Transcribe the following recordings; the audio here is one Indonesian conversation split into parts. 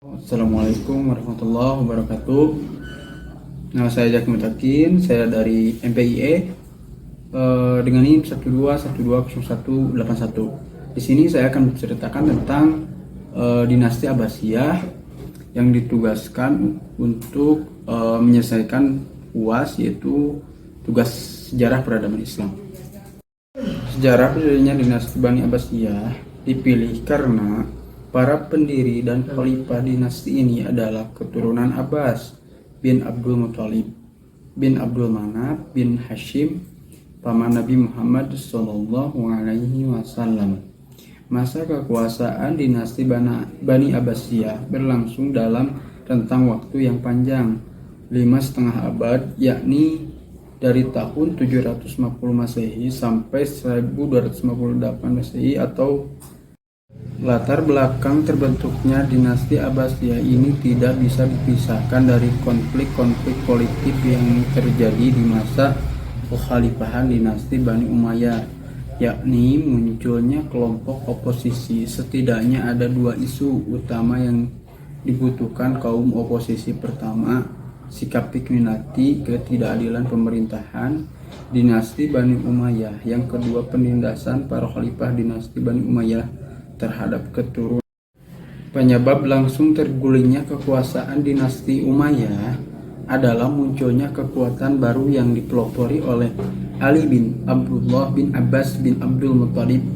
Assalamualaikum warahmatullahi wabarakatuh. Nama saya Jack Mutakin, saya dari MPIE dengan NIM 1212081. Di sini saya akan menceritakan tentang dinasti Abbasiyah yang ditugaskan untuk menyelesaikan UAS, yaitu tugas sejarah peradaban Islam. Sejarah berdirinya dinasti Bani Abbasiyah dipilih karena para pendiri dan khalifah dinasti ini adalah keturunan Abbas bin Abdul Muthalib bin Abdul Manaf bin Hashim, paman Nabi Muhammad Shallallahu Alaihi Wasallam. Masa kekuasaan dinasti Bani Abbasiyah berlangsung dalam rentang waktu yang panjang, 5,5 abad, yakni dari tahun 750 Masehi sampai 1258 Masehi. Atau latar belakang terbentuknya dinasti Abbasiyah ini tidak bisa dipisahkan dari konflik-konflik politik yang terjadi di masa kekhalifahan dinasti Bani Umayyah, yakni munculnya kelompok oposisi. Setidaknya ada dua isu utama yang dibutuhkan kaum oposisi. Pertama, sikap Fikminati, ketidakadilan pemerintahan dinasti Bani Umayyah. Yang kedua, penindasan para khalifah dinasti Bani Umayyah terhadap keturunan. Penyebab langsung tergulingnya kekuasaan dinasti Umayyah adalah munculnya kekuatan baru yang dipelopori oleh Ali bin Abdullah bin Abbas bin Abdul Muthalib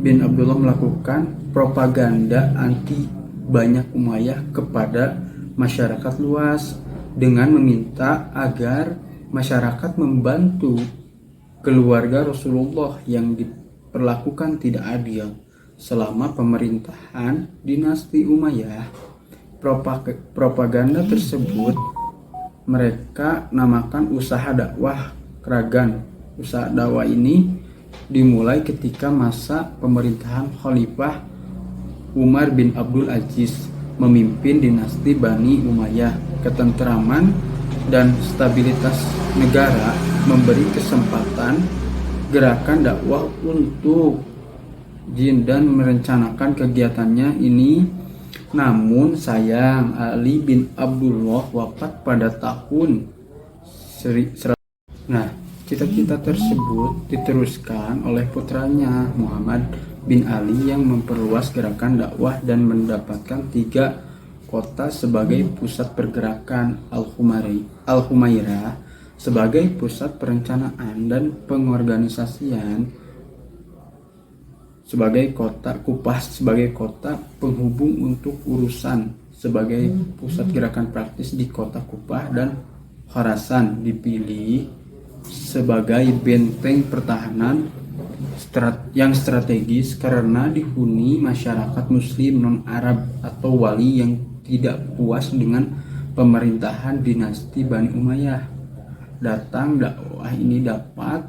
bin Abdullah melakukan propaganda anti banyak Umayyah kepada masyarakat luas dengan meminta agar masyarakat membantu keluarga Rasulullah yang diperlakukan tidak adil selama pemerintahan dinasti Umayyah. Propaganda tersebut mereka namakan usaha dakwah Kragan. Usaha dakwah ini dimulai ketika masa pemerintahan Khalifah Umar bin Abdul Aziz memimpin dinasti Bani Umayyah. Ketentraman dan stabilitas negara memberi kesempatan gerakan dakwah untuk jin dan merencanakan kegiatannya ini. Namun sayang, Ali bin Abdullah wafat pada tahun 100. Nah, cita-cita tersebut diteruskan oleh putranya Muhammad bin Ali yang memperluas gerakan dakwah dan mendapatkan 3 kota sebagai pusat pergerakan, Al-Humairah sebagai pusat perencanaan dan pengorganisasian, sebagai kota Kupah sebagai kota penghubung untuk urusan, sebagai pusat gerakan praktis di kota Kupah, dan Khorasan dipilih sebagai benteng pertahanan yang strategis karena dihuni masyarakat muslim non-Arab atau wali yang tidak puas dengan pemerintahan dinasti Bani Umayyah. Datang dakwah ini dapat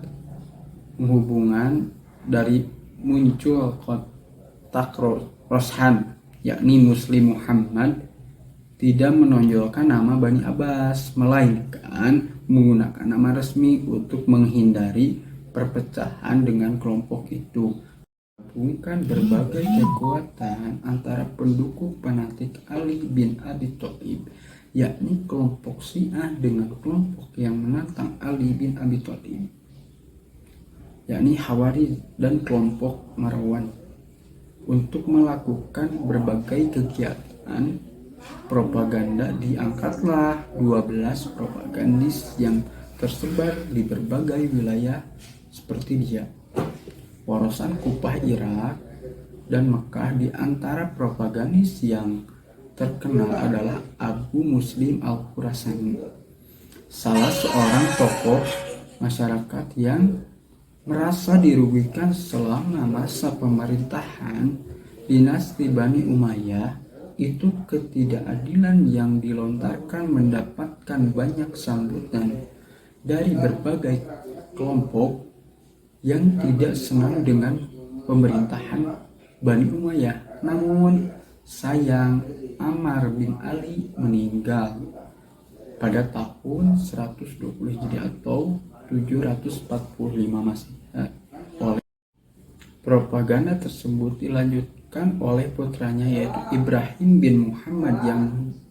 menghubungkan dari muncul kotak Roshan, yakni Muslim Muhammad tidak menonjolkan nama Bani Abbas, melainkan menggunakan nama resmi untuk menghindari perpecahan dengan kelompok itu. Menggabungkan berbagai kekuatan antara pendukung fanatik Ali bin Abi Thalib, yakni kelompok Syiah, dengan kelompok yang menantang Ali bin Abi Thalib, yakni Khawarij dan kelompok Marwan, untuk melakukan berbagai kegiatan propaganda. Diangkatlah 12 propagandis yang tersebar di berbagai wilayah seperti dia Khorasan, Kupah, Irak, dan Mekah. Di antara propagandis yang terkenal adalah Abu Muslim Al-Khurasani, salah seorang tokoh masyarakat yang merasa dirugikan selama masa pemerintahan dinasti Bani Umayyah. Itu ketidakadilan yang dilontarkan mendapatkan banyak sambutan dari berbagai kelompok yang tidak senang dengan pemerintahan Bani Umayyah. Namun sayang, Ammar bin Ali meninggal pada tahun 120 Hijriah atau 745 Masehi. Propaganda tersebut dilanjutkan oleh putranya yaitu Ibrahim bin Muhammad yang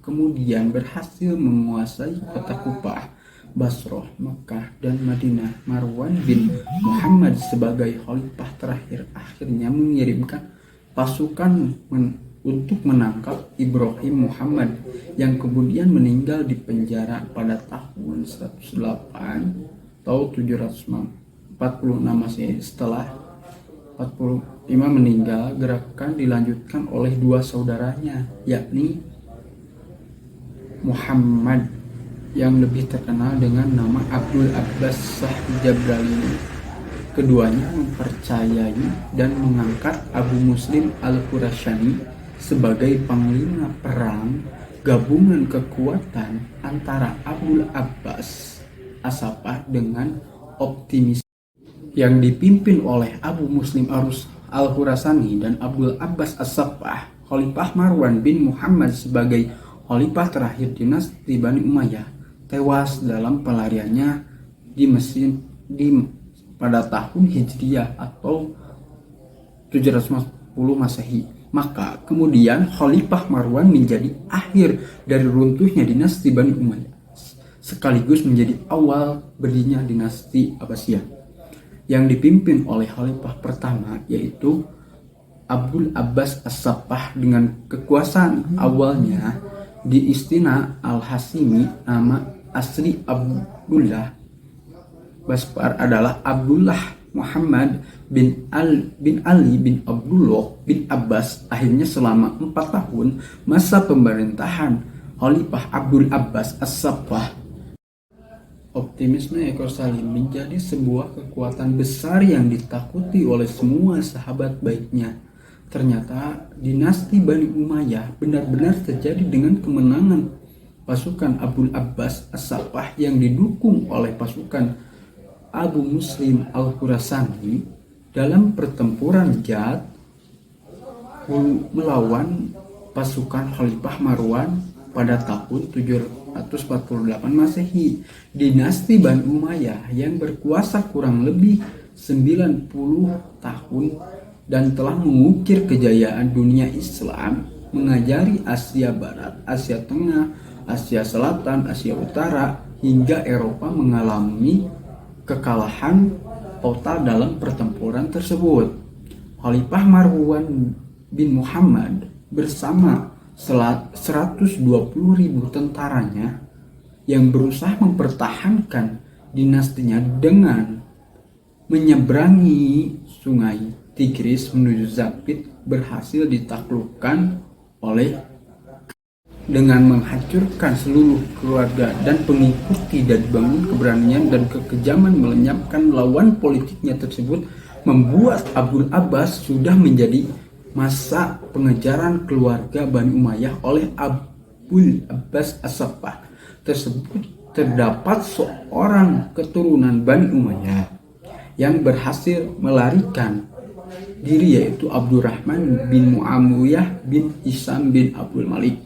kemudian berhasil menguasai kota Kufah, Basrah, Mekah, dan Madinah. Marwan bin Muhammad sebagai khalifah terakhir akhirnya mengirimkan pasukan untuk menangkap Ibrahim Muhammad yang kemudian meninggal di penjara pada tahun 108 atau 746 Masehi. Setelah 45 meninggal, gerakan dilanjutkan oleh dua saudaranya, yakni Muhammad yang lebih terkenal dengan nama Abdul Abbas Sah-Jabrali. Keduanya mempercayai dan mengangkat Abu Muslim Al-Qurasyani sebagai panglima perang gabungan kekuatan antara Abdul Abbas As-Saffah dengan optimis yang dipimpin oleh Abu Muslim Al-Khurasani dan Abdul Abbas As-Saffah. Khalifah Marwan bin Muhammad sebagai khalifah terakhir dinasti Bani Umayyah tewas dalam pelariannya di Mesir pada tahun Hijriyah atau 710 Masehi. Maka kemudian Khalifah Marwan menjadi akhir dari runtuhnya dinasti Bani Umayyah, sekaligus menjadi awal berdirinya dinasti Abbasiyah yang dipimpin oleh khalifah pertama yaitu Abdul Abbas As-Saffah dengan kekuasaan awalnya di Istina Al-Hasimi. Nama asli Abdullah Basfar adalah Abdullah Muhammad bin Ali bin Abdullah bin Abbas. Akhirnya selama 4 tahun masa pemerintahan Khalifah Abdul Abbas As-Saffah, optimisme ekor Salim menjadi sebuah kekuatan besar yang ditakuti oleh semua sahabat baiknya. Ternyata dinasti Bani Umayyah benar-benar terjadi dengan kemenangan pasukan Abdul Abbas As-Saffah yang didukung oleh pasukan Abu Muslim Al-Khurasani dalam pertempuran Jad melawan pasukan Khalifah Marwan pada tahun 748 Masehi. Dinasti Bani Umayyah yang berkuasa kurang lebih 90 tahun dan telah mengukir kejayaan dunia Islam, mengajari Asia Barat, Asia Tengah, Asia Selatan, Asia Utara, hingga Eropa mengalami kekalahan total dalam pertempuran tersebut. Khalifah Marwan bin Muhammad bersama 120.000 tentaranya yang berusaha mempertahankan dinastinya dengan menyeberangi sungai Tigris menuju Zapit berhasil ditaklukkan oleh dengan menghancurkan seluruh keluarga dan pengikuti dan bangun keberanian dan kekejaman melenyapkan lawan politiknya tersebut membuat Abdul Abbas sudah menjadi masa pengejaran keluarga Bani Umayyah oleh Abdul Abbas As-Saffah. Tersebut terdapat seorang keturunan Bani Umayyah yang berhasil melarikan diri yaitu Abdurrahman bin Muawiyah bin Hisam bin Abdul Malik,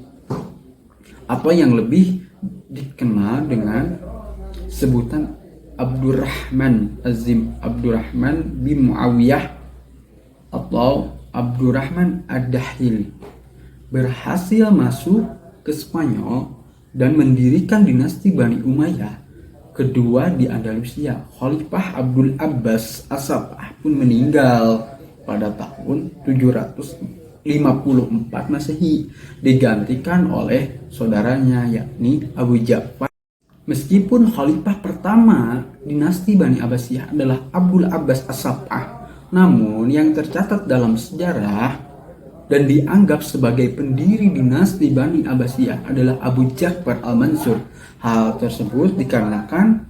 apa yang lebih dikenal dengan sebutan Abdurrahman Azim, Abdurrahman bin Muawiyah atau Abdurrahman Ad-Dahil, berhasil masuk ke Spanyol dan mendirikan dinasti Bani Umayyah kedua di Andalusia. Khalifah Abdul Abbas As-Saffah pun meninggal pada tahun 754 Masehi, digantikan oleh saudaranya yakni Abu Ja'far. Meskipun khalifah pertama dinasti Bani Abbasiyah adalah Abdul Abbas As-Saffah, namun yang tercatat dalam sejarah dan dianggap sebagai pendiri dinasti Bani Abbasiyah adalah Abu Ja'far Al-Mansur. Hal tersebut dikarenakan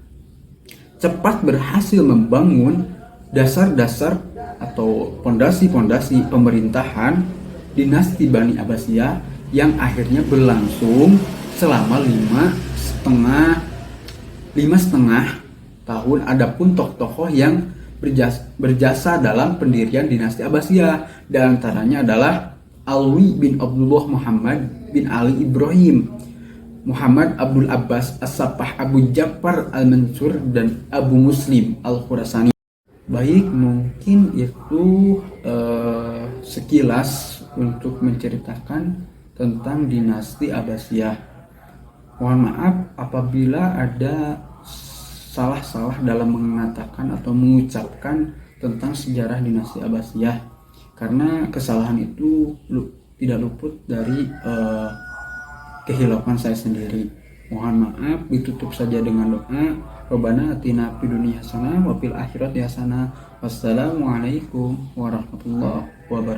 cepat berhasil membangun dasar-dasar atau pondasi-pondasi pemerintahan dinasti Bani Abbasiyah yang akhirnya berlangsung selama lima setengah tahun. Adapun tokoh-tokoh yang berjasa dalam pendirian dinasti Abbasiyah, di antaranya adalah Alwi bin Abdullah Muhammad bin Ali Ibrahim, Muhammad Abdul Abbas As-Saffah, Abu Ja'far Al-Mansur, dan Abu Muslim Al-Khurasani. Baik, mungkin itu sekilas untuk menceritakan tentang dinasti Abbasiyah. Mohon maaf apabila ada salah-salah dalam mengatakan atau mengucapkan tentang sejarah dinasti Abbasiyah, karena kesalahan itu tidak luput dari kehilapan saya sendiri. Mohon maaf, ditutup saja dengan doa. Rabbana atina fid dunya hasanah wa fil akhirati hasanah. Wassalamualaikum warahmatullahi wabarakatuh.